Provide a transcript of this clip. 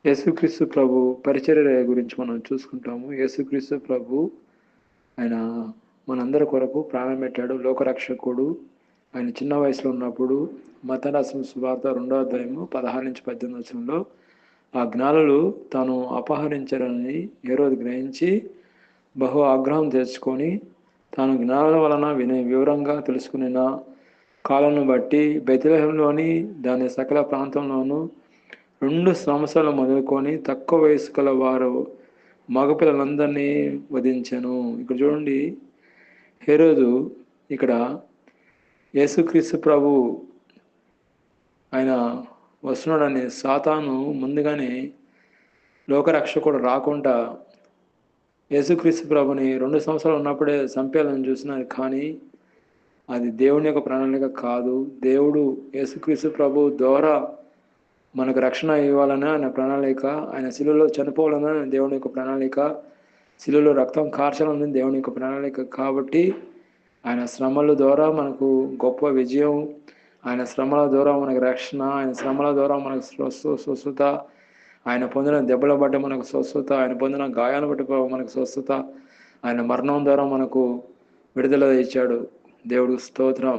యేసుక్రీస్తు ప్రభు పరిచర్య గురించి మనం చూసుకుంటాము. యేసుక్రీస్తు ప్రభు ఆయన మనందరి కొరకు ప్రాణం పెట్టాడు. లోకరక్షకుడు. ఆయన చిన్న వయసులో ఉన్నప్పుడు మత్తయి రాసిన సువార్త 2వ అధ్యాయము 16-18 వచనంలో ఆ జ్ఞానులు తాను అపహరించారని హేరోదు గ్రహించి బహు ఆగ్రహం తెచ్చుకొని తాను జ్ఞానుల వలన వివరంగా తెలుసుకున్న కాలను బట్టి బెత్లెహేంలోని దాని సకల ప్రాంతంలోనూ 2 సంవత్సరాలు మొదలుకొని తక్కువ వయసు గల వారు మగపిల్లలందరినీ వధించెను. ఇక్కడ చూడండి, హేరోదు ఇక్కడ యేసుక్రీస్తు ప్రభు ఆయన వస్తున్నాడని సాతాను ముందుగానే లోకరక్షకుడు రాకుండా యేసుక్రీస్తు ప్రభుని 2 సంవత్సరాలు ఉన్నప్పుడే చంపేయాలని చూసినారు. కానీ అది దేవుని యొక్క ప్రణాళిక కాదు. దేవుడు యేసుక్రీస్తు ప్రభు ద్వారా మనకు రక్షణ ఇవ్వాలని ఆయన ప్రణాళిక, ఆయన శిలువలో చనిపోవాలని దేవుని యొక్క ప్రణాళిక, శిలువలో రక్తం కార్చాలని దేవుని యొక్క ప్రణాళిక. కాబట్టి ఆయన శ్రమల ద్వారా మనకు గొప్ప విజయం, ఆయన శ్రమల ద్వారా మనకు రక్షణ, ఆయన శ్రమల ద్వారా మనకు స్వస్థత, ఆయన పొందిన దెబ్బల బట్టి మనకు స్వస్థత, ఆయన పొందిన గాయాల బట్టి మనకు స్వస్థత, ఆయన మరణం ద్వారా మనకు విడుదల ఇచ్చాడు. దేవుడు స్తోత్రం.